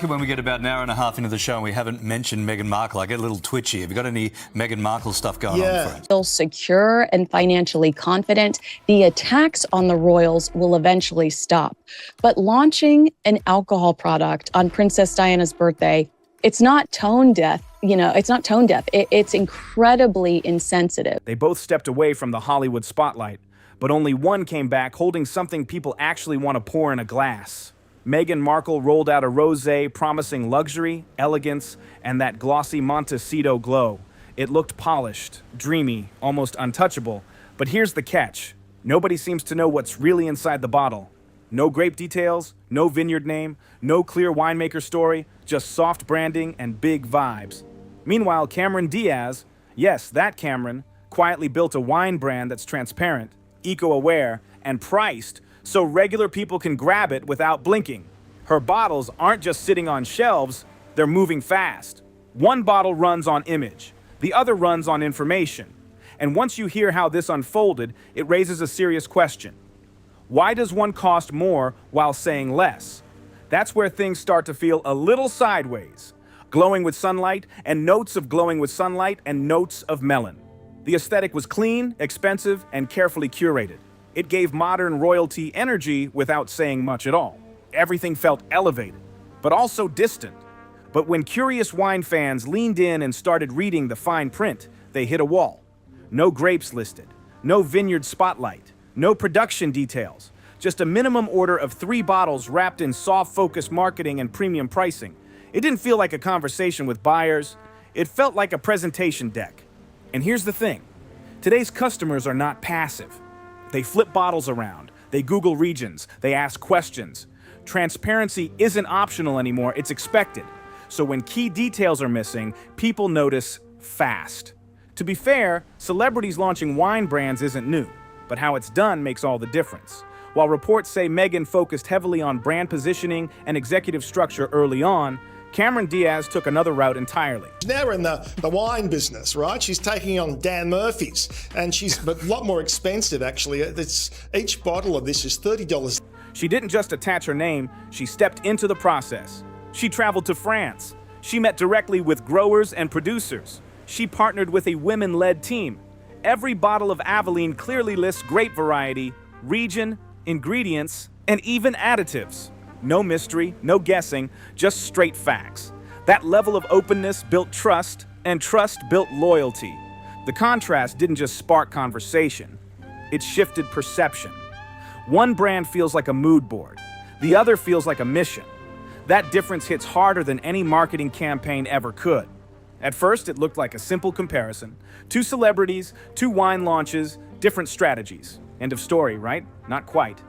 When we get about an hour and a half into the show and we haven't mentioned Meghan Markle, I get a little twitchy. Have you got any Meghan Markle stuff going on, friends? Feel secure and financially confident, the attacks on the royals will eventually stop. But launching an alcohol product on Princess Diana's birthday, it's not tone deaf. It's not tone deaf. It's incredibly insensitive. They both stepped away from the Hollywood spotlight, but only one came back holding something people actually want to pour in a glass. Meghan Markle rolled out a rosé promising luxury, elegance, and that glossy Montecito glow. It looked polished, dreamy, almost untouchable. But here's the catch. Nobody seems to know what's really inside the bottle. No grape details, no vineyard name, no clear winemaker story, just soft branding and big vibes. Meanwhile, Cameron Diaz, yes, that Cameron, quietly built a wine brand that's transparent, eco-aware, and priced so regular people can grab it without blinking. Her bottles aren't just sitting on shelves, they're moving fast. One bottle runs on image, the other runs on information. And once you hear how this unfolded, it raises a serious question. Why does one cost more while saying less? That's where things start to feel a little sideways. Glowing with sunlight, and notes of glowing with sunlight, and notes of melon. The aesthetic was clean, expensive, and carefully curated. It gave modern royalty energy without saying much at all. Everything felt elevated, but also distant. But when curious wine fans leaned in and started reading the fine print, they hit a wall. No grapes listed, no vineyard spotlight, no production details, just a minimum order of 3 bottles wrapped in soft-focus marketing and premium pricing. It didn't feel like a conversation with buyers. It felt like a presentation deck. And here's the thing. Today's customers are not passive. They flip bottles around, they Google regions, they ask questions. Transparency isn't optional anymore, it's expected. So when key details are missing, people notice fast. To be fair, celebrities launching wine brands isn't new, but how it's done makes all the difference. While reports say Meghan focused heavily on brand positioning and executive structure early on, Cameron Diaz took another route entirely. She's now in the wine business, right? She's taking on Dan Murphy's, and she's a lot more expensive, actually. Each bottle of this is $30. She didn't just attach her name, she stepped into the process. She traveled to France. She met directly with growers and producers. She partnered with a women-led team. Every bottle of Aveline clearly lists grape variety, region, ingredients, and even additives. No mystery, no guessing, just straight facts. That level of openness built trust, and trust built loyalty. The contrast didn't just spark conversation, it shifted perception. One brand feels like a mood board, the other feels like a mission. That difference hits harder than any marketing campaign ever could. At first, it looked like a simple comparison. 2 celebrities, 2 wine launches, different strategies. End of story, right? Not quite.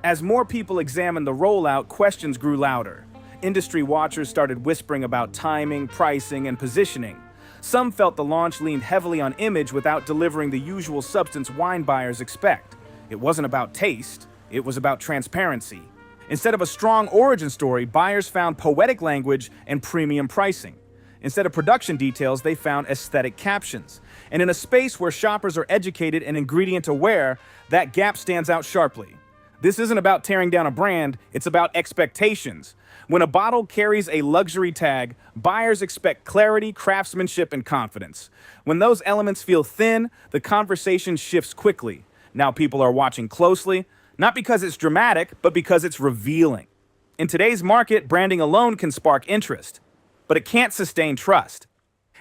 As more people examined the rollout, questions grew louder. Industry watchers started whispering about timing, pricing, and positioning. Some felt the launch leaned heavily on image without delivering the usual substance wine buyers expect. It wasn't about taste, it was about transparency. Instead of a strong origin story, buyers found poetic language and premium pricing. Instead of production details, they found aesthetic captions. And in a space where shoppers are educated and ingredient aware, that gap stands out sharply. This isn't about tearing down a brand, it's about expectations. When a bottle carries a luxury tag, buyers expect clarity, craftsmanship, and confidence. When those elements feel thin, the conversation shifts quickly. Now people are watching closely, not because it's dramatic, but because it's revealing. In today's market, branding alone can spark interest, but it can't sustain trust.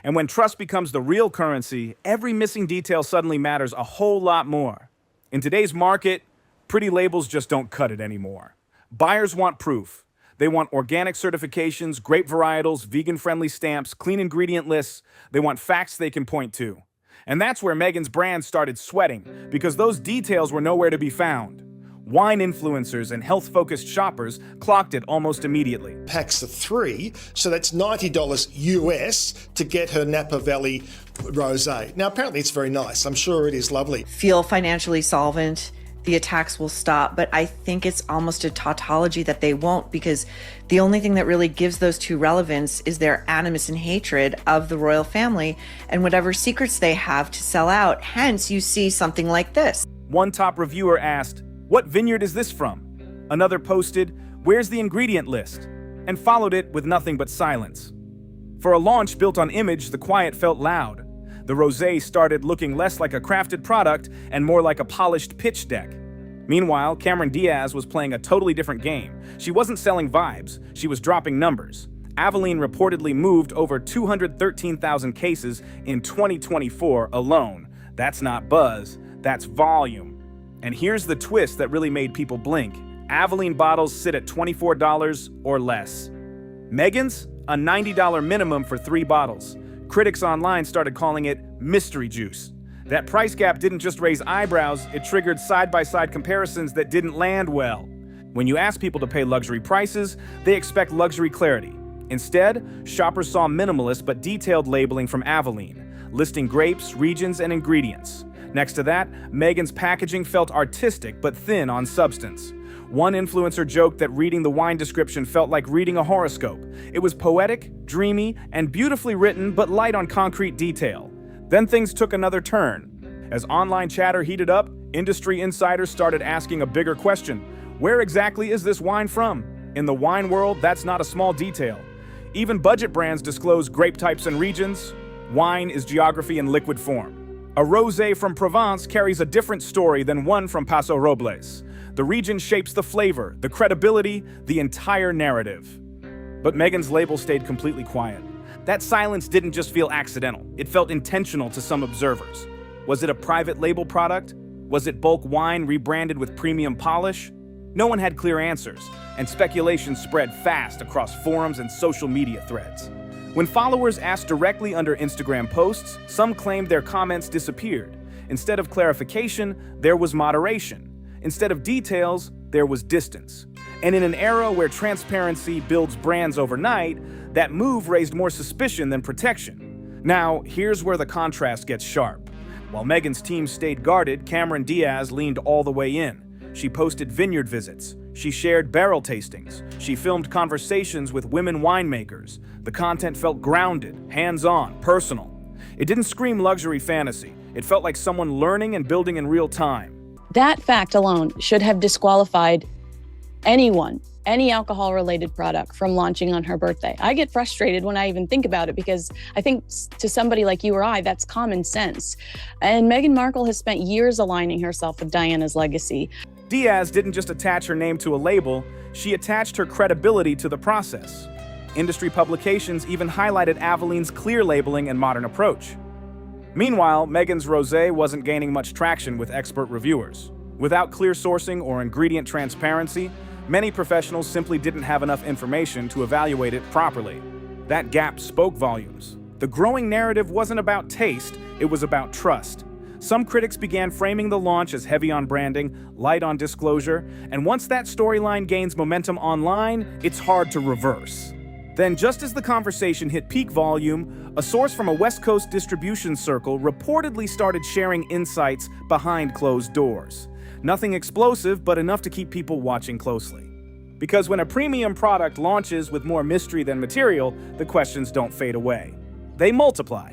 And when trust becomes the real currency, every missing detail suddenly matters a whole lot more. In today's market, pretty labels just don't cut it anymore. Buyers want proof. They want organic certifications, grape varietals, vegan-friendly stamps, clean ingredient lists. They want facts they can point to. And that's where Meghan's brand started sweating, because those details were nowhere to be found. Wine influencers and health-focused shoppers clocked it almost immediately. Packs of 3, so that's $90 US to get her Napa Valley rosé. Now, apparently it's very nice. I'm sure it is lovely. Feel financially solvent. The attacks will stop, but I think it's almost a tautology that they won't, because the only thing that really gives those 2 relevance is their animus and hatred of the royal family and whatever secrets they have to sell out. Hence, you see something like this. One top reviewer asked, "What vineyard is this from?" Another posted, "Where's the ingredient list?" and followed it with nothing but silence. For a launch built on image, the quiet felt loud. The rosé started looking less like a crafted product and more like a polished pitch deck. Meanwhile, Cameron Diaz was playing a totally different game. She wasn't selling vibes, she was dropping numbers. Aveline reportedly moved over 213,000 cases in 2024 alone. That's not buzz, that's volume. And here's the twist that really made people blink. Aveline bottles sit at $24 or less. Meghan's? A $90 minimum for 3 bottles. Critics online started calling it mystery juice. That price gap didn't just raise eyebrows, it triggered side-by-side comparisons that didn't land well. When you ask people to pay luxury prices, they expect luxury clarity. Instead, shoppers saw minimalist but detailed labeling from Aveline, listing grapes, regions, and ingredients. Next to that, Meghan's packaging felt artistic but thin on substance. One influencer joked that reading the wine description felt like reading a horoscope. It was poetic, dreamy, and beautifully written, but light on concrete detail. Then things took another turn. As online chatter heated up, industry insiders started asking a bigger question. Where exactly is this wine from? In the wine world, that's not a small detail. Even budget brands disclose grape types and regions. Wine is geography in liquid form. A rosé from Provence carries a different story than one from Paso Robles. The region shapes the flavor, the credibility, the entire narrative. But Meghan's label stayed completely quiet. That silence didn't just feel accidental, it felt intentional to some observers. Was it a private label product? Was it bulk wine rebranded with premium polish? No one had clear answers, and speculation spread fast across forums and social media threads. When followers asked directly under Instagram posts, some claimed their comments disappeared. Instead of clarification, there was moderation. Instead of details, there was distance. And in an era where transparency builds brands overnight, that move raised more suspicion than protection. Now, here's where the contrast gets sharp. While Meghan's team stayed guarded, Cameron Diaz leaned all the way in. She posted vineyard visits. She shared barrel tastings. She filmed conversations with women winemakers. The content felt grounded, hands-on, personal. It didn't scream luxury fantasy. It felt like someone learning and building in real time. That fact alone should have disqualified anyone, any alcohol-related product from launching on her birthday. I get frustrated when I even think about it because I think to somebody like you or I, that's common sense. And Meghan Markle has spent years aligning herself with Diana's legacy. Diaz didn't just attach her name to a label, she attached her credibility to the process. Industry publications even highlighted Aveline's clear labeling and modern approach. Meanwhile, Meghan's rosé wasn't gaining much traction with expert reviewers. Without clear sourcing or ingredient transparency, many professionals simply didn't have enough information to evaluate it properly. That gap spoke volumes. The growing narrative wasn't about taste, it was about trust. Some critics began framing the launch as heavy on branding, light on disclosure, and once that storyline gains momentum online, it's hard to reverse. Then, just as the conversation hit peak volume, a source from a West Coast distribution circle reportedly started sharing insights behind closed doors. Nothing explosive, but enough to keep people watching closely. Because when a premium product launches with more mystery than material, the questions don't fade away. They multiply.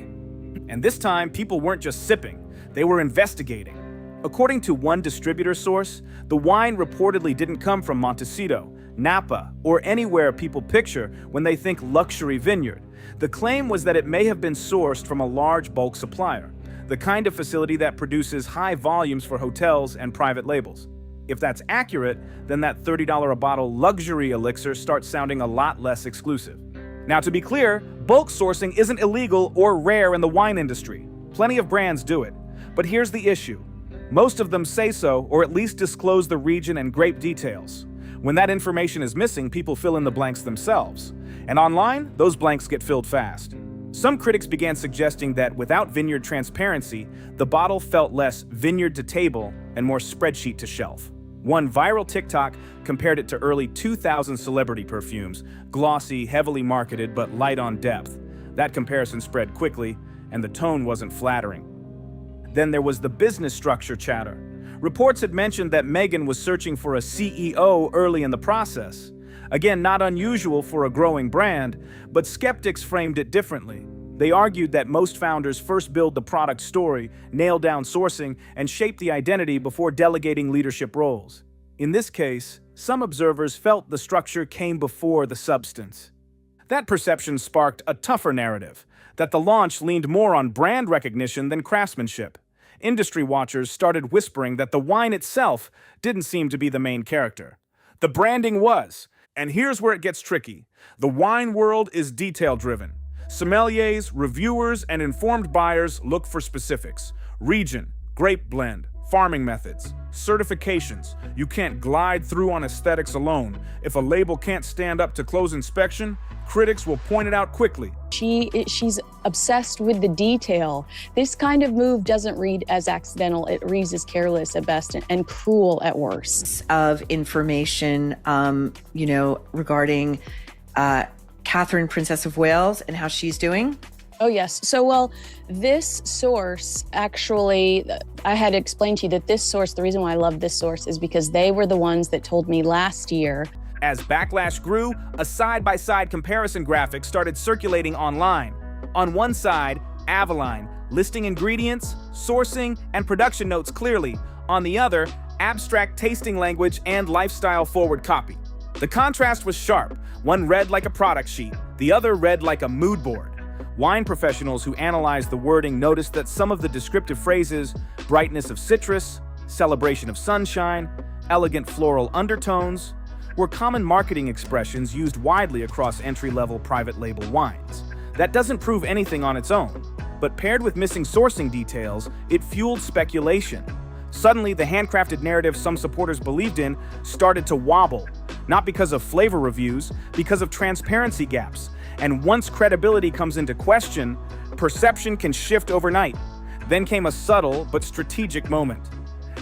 And this time, people weren't just sipping, they were investigating. According to one distributor source, the wine reportedly didn't come from Montecito, Napa, or anywhere people picture when they think luxury vineyard. The claim was that it may have been sourced from a large bulk supplier, the kind of facility that produces high volumes for hotels and private labels. If that's accurate, then that $30 a bottle luxury elixir starts sounding a lot less exclusive. Now, to be clear, bulk sourcing isn't illegal or rare in the wine industry. Plenty of brands do it. But here's the issue. Most of them say so, or at least disclose the region and grape details. When that information is missing, people fill in the blanks themselves. And online, those blanks get filled fast. Some critics began suggesting that without vineyard transparency, the bottle felt less vineyard to table and more spreadsheet to shelf. One viral TikTok compared it to early 2000 celebrity perfumes, glossy, heavily marketed, but light on depth. That comparison spread quickly, and the tone wasn't flattering. Then there was the business structure chatter. Reports had mentioned that Meghan was searching for a CEO early in the process. Again, not unusual for a growing brand, but skeptics framed it differently. They argued that most founders first build the product story, nail down sourcing, and shape the identity before delegating leadership roles. In this case, Some observers felt the structure came before the substance. That perception sparked a tougher narrative, that the launch leaned more on brand recognition than craftsmanship. Industry watchers started whispering that the wine itself didn't seem to be the main character. The branding was, and here's where it gets tricky. The wine world is detail-driven. Sommeliers, reviewers, and informed buyers look for specifics. Region, grape blend, farming methods, certifications. You can't glide through on aesthetics alone. If a label can't stand up to close inspection, critics will point it out quickly. She's obsessed with the detail. This kind of move doesn't read as accidental. It reads as careless at best and cruel at worst. Of information, regarding Catherine, Princess of Wales, and how she's doing. Oh, yes. So, well, this source, actually, I had explained to you that this source, the reason why I love this source is because they were the ones that told me last year. As backlash grew, a side-by-side comparison graphic started circulating online. On one side, Avalon, listing ingredients, sourcing, and production notes clearly. On the other, abstract tasting language and lifestyle-forward copy. The contrast was sharp. One read like a product sheet, the other read like a mood board. Wine professionals who analyzed the wording noticed that some of the descriptive phrases, brightness of citrus, celebration of sunshine, elegant floral undertones, were common marketing expressions used widely across entry-level private label wines. That doesn't prove anything on its own, but paired with missing sourcing details, it fueled speculation. Suddenly, the handcrafted narrative some supporters believed in started to wobble, not because of flavor reviews, because of transparency gaps. And once credibility comes into question, perception can shift overnight. Then came a subtle but strategic moment.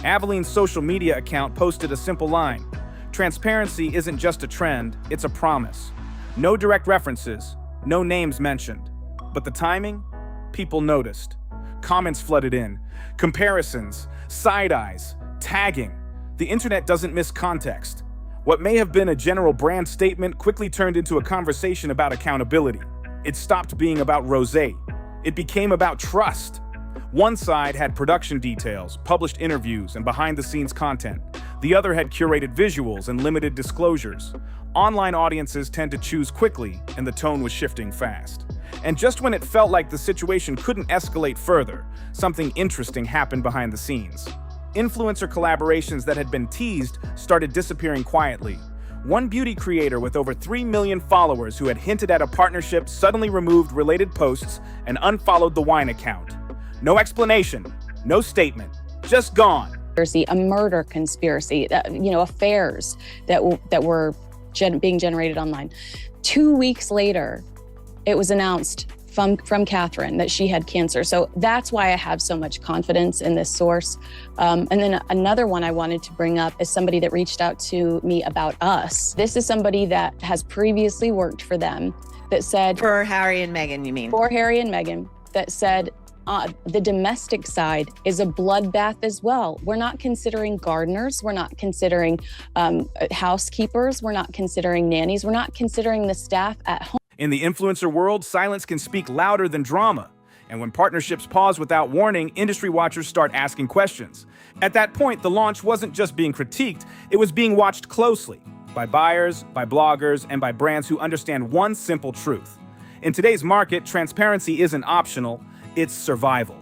Avalon's social media account posted a simple line: "Transparency isn't just a trend, it's a promise." No direct references, no names mentioned. But the timing? People noticed. Comments flooded in. Comparisons, side eyes, tagging. The internet doesn't miss context. What may have been a general brand statement quickly turned into a conversation about accountability. It stopped being about rosé. It became about trust. One side had production details, published interviews, and behind-the-scenes content. The other had curated visuals and limited disclosures. Online audiences tend to choose quickly, and the tone was shifting fast. And just when it felt like the situation couldn't escalate further, something interesting happened behind the scenes. Influencer collaborations that had been teased started disappearing quietly. One beauty creator with over 3 million followers who had hinted at a partnership suddenly removed related posts and unfollowed the wine account. No explanation, no statement, just gone. A murder conspiracy, affairs that were being generated online. 2 weeks later, it was announced from Catherine that she had cancer. So that's why I have so much confidence in this source. And then another one I wanted to bring up is somebody that reached out to me about us. This is somebody that has previously worked for them that said— For Harry and Meghan, you mean? For Harry and Meghan, that said, the domestic side is a bloodbath as well. We're not considering gardeners. We're not considering housekeepers. We're not considering nannies. We're not considering the staff at home. In the influencer world, silence can speak louder than drama. And when partnerships pause without warning, industry watchers start asking questions. At that point, the launch wasn't just being critiqued, it was being watched closely by buyers, by bloggers, and by brands who understand one simple truth. In today's market, transparency isn't optional, it's survival.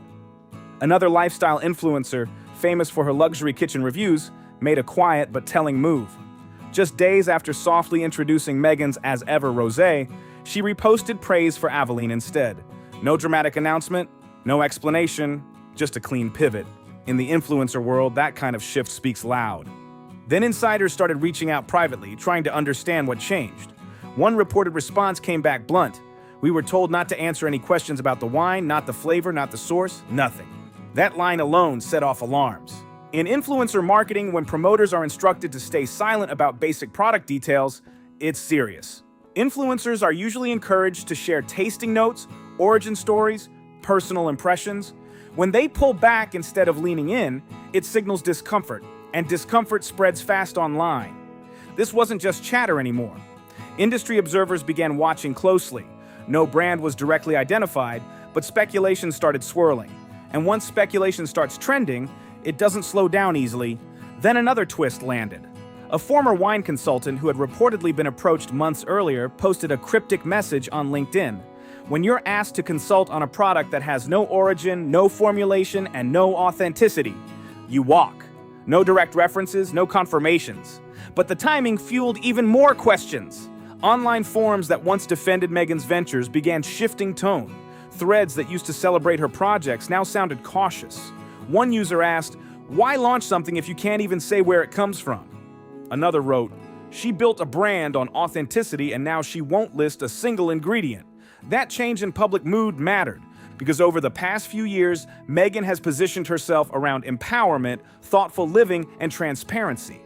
Another lifestyle influencer, famous for her luxury kitchen reviews, made a quiet but telling move. Just days after softly introducing Meghan's As Ever Rosé, she reposted praise for Avalon instead. No dramatic announcement, no explanation, just a clean pivot. In the influencer world, that kind of shift speaks loud. Then insiders started reaching out privately, trying to understand what changed. One reported response came back blunt. "We were told not to answer any questions about the wine, not the flavor, not the source, nothing." That line alone set off alarms. In influencer marketing, when promoters are instructed to stay silent about basic product details, it's serious. Influencers are usually encouraged to share tasting notes, origin stories, personal impressions. When they pull back instead of leaning in, it signals discomfort, and discomfort spreads fast online. This wasn't just chatter anymore. Industry observers began watching closely. No brand was directly identified, but speculation started swirling. And once speculation starts trending, it doesn't slow down easily. Then another twist landed. A former wine consultant who had reportedly been approached months earlier posted a cryptic message on LinkedIn. When you're asked to consult on a product that has no origin, no formulation, and no authenticity, you walk. No direct references, no confirmations. But the timing fueled even more questions. Online forums that once defended Meghan's ventures began shifting tone. Threads that used to celebrate her projects now sounded cautious. One user asked, "Why launch something if you can't even say where it comes from?" Another wrote, "She built a brand on authenticity and now she won't list a single ingredient." That change in public mood mattered, because over the past few years, Meghan has positioned herself around empowerment, thoughtful living, and transparency.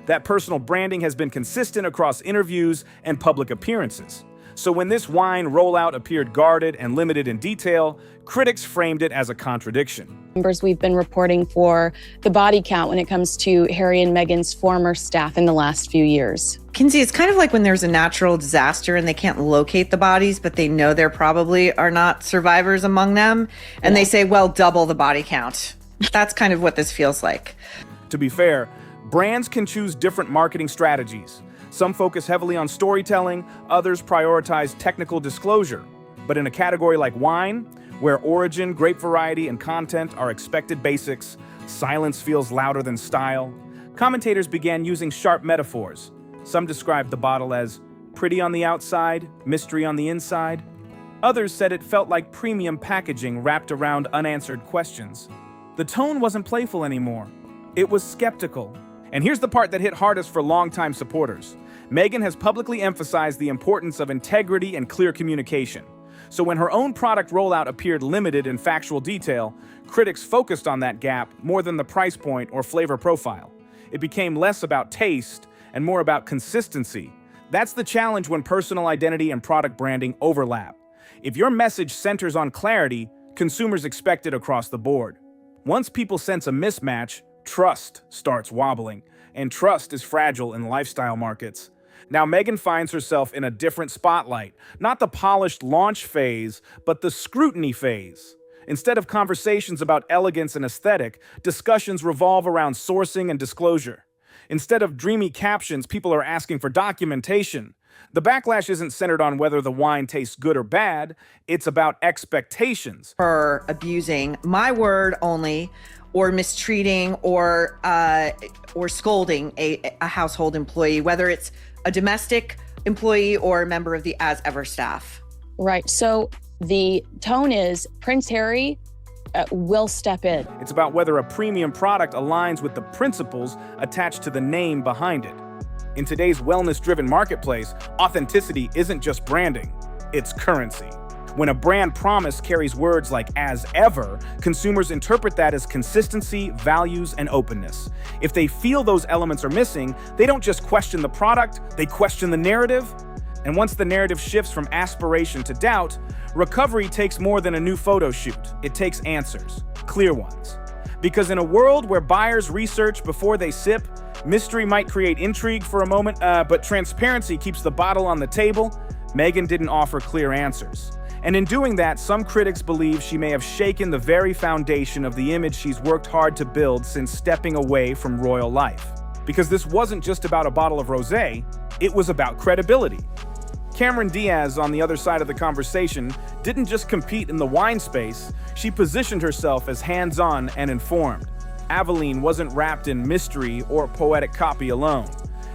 That personal branding has been consistent across interviews and public appearances. So when this wine rollout appeared guarded and limited in detail, critics framed it as a contradiction. Numbers we've been reporting for the body count when it comes to Harry and Meghan's former staff in the last few years. Kinsey, it's kind of like when there's a natural disaster and they can't locate the bodies, but they know there probably are not survivors among them. And they say, well, double the body count. That's kind of what this feels like. To be fair, brands can choose different marketing strategies. Some focus heavily on storytelling, others prioritize technical disclosure. But in a category like wine, where origin, grape variety, and content are expected basics, silence feels louder than style. Commentators began using sharp metaphors. Some described the bottle as pretty on the outside, mystery on the inside. Others said it felt like premium packaging wrapped around unanswered questions. The tone wasn't playful anymore. It was skeptical. And here's the part that hit hardest for longtime supporters. Meghan has publicly emphasized the importance of integrity and clear communication. So when her own product rollout appeared limited in factual detail, critics focused on that gap more than the price point or flavor profile. It became less about taste and more about consistency. That's the challenge when personal identity and product branding overlap. If your message centers on clarity, consumers expect it across the board. Once people sense a mismatch, trust starts wobbling, and trust is fragile in lifestyle markets. Now Meghan finds herself in a different spotlight, not the polished launch phase, but the scrutiny phase. Instead of conversations about elegance and aesthetic, discussions revolve around sourcing and disclosure. Instead of dreamy captions, people are asking for documentation. The backlash isn't centered on whether the wine tastes good or bad, it's about expectations. For abusing my word only, or mistreating or scolding a household employee, whether it's a domestic employee or a member of the As Ever staff. Right. So the tone is Prince Harry will step in. It's about whether a premium product aligns with the principles attached to the name behind it. In today's wellness-driven marketplace, authenticity isn't just branding, it's currency. When a brand promise carries words like "as ever," consumers interpret that as consistency, values, and openness. If they feel those elements are missing, they don't just question the product, they question the narrative. And once the narrative shifts from aspiration to doubt, recovery takes more than a new photo shoot. It takes answers, clear ones. Because in a world where buyers research before they sip, mystery might create intrigue for a moment, but transparency keeps the bottle on the table. Meghan didn't offer clear answers. And in doing that, some critics believe she may have shaken the very foundation of the image she's worked hard to build since stepping away from royal life. Because this wasn't just about a bottle of rosé, it was about credibility. Cameron Diaz, on the other side of the conversation, didn't just compete in the wine space, she positioned herself as hands-on and informed. Aveline wasn't wrapped in mystery or poetic copy alone.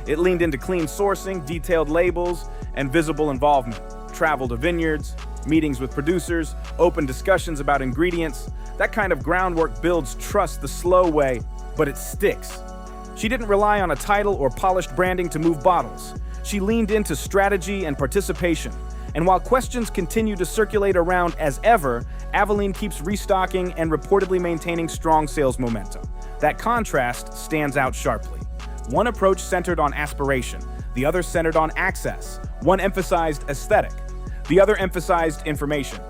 It leaned into clean sourcing, detailed labels, and visible involvement. Travel to vineyards, meetings with producers, open discussions about ingredients. That kind of groundwork builds trust the slow way, but it sticks. She didn't rely on a title or polished branding to move bottles. She leaned into strategy and participation. And while questions continue to circulate around as ever, Aveline keeps restocking and reportedly maintaining strong sales momentum. That contrast stands out sharply. One approach centered on aspiration, the other centered on access. One emphasized aesthetic, the other emphasized information.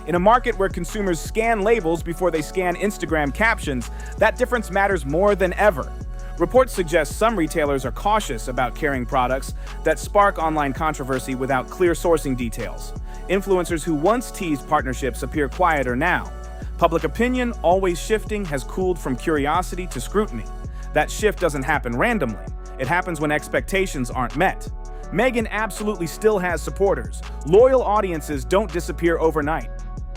In a market where consumers scan labels before they scan Instagram captions, that difference matters more than ever. Reports suggest some retailers are cautious about carrying products that spark online controversy without clear sourcing details. Influencers who once teased partnerships appear quieter now. Public opinion, always shifting, has cooled from curiosity to scrutiny. That shift doesn't happen randomly. It happens when expectations aren't met. Meghan absolutely still has supporters. Loyal audiences don't disappear overnight.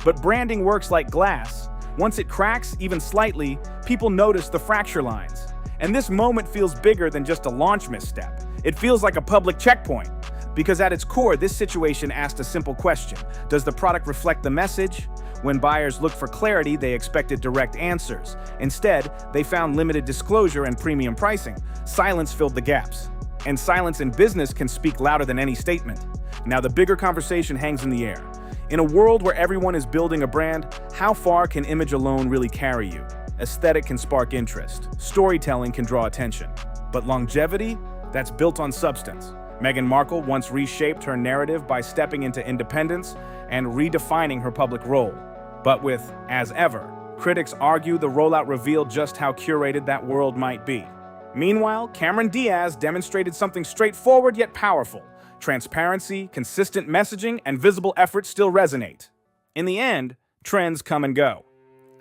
But branding works like glass. Once it cracks, even slightly, people notice the fracture lines. And this moment feels bigger than just a launch misstep. It feels like a public checkpoint. Because at its core, this situation asked a simple question. Does the product reflect the message? When buyers looked for clarity, they expected direct answers. Instead, they found limited disclosure and premium pricing. Silence filled the gaps. And silence in business can speak louder than any statement. Now the bigger conversation hangs in the air. In a world where everyone is building a brand, how far can image alone really carry you? Aesthetic can spark interest. Storytelling can draw attention. But longevity? That's built on substance. Meghan Markle once reshaped her narrative by stepping into independence and redefining her public role. But with, as ever, critics argue the rollout revealed just how curated that world might be. Meanwhile, Cameron Diaz demonstrated something straightforward yet powerful. Transparency, consistent messaging, and visible effort still resonate. In the end, trends come and go.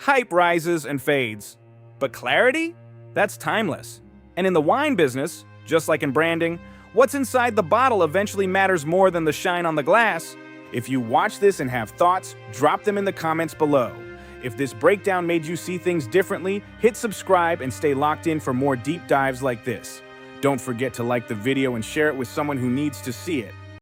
Hype rises and fades. But clarity? That's timeless. And in the wine business, just like in branding, what's inside the bottle eventually matters more than the shine on the glass. If you watch this and have thoughts, drop them in the comments below. If this breakdown made you see things differently, hit subscribe and stay locked in for more deep dives like this. Don't forget to like the video and share it with someone who needs to see it.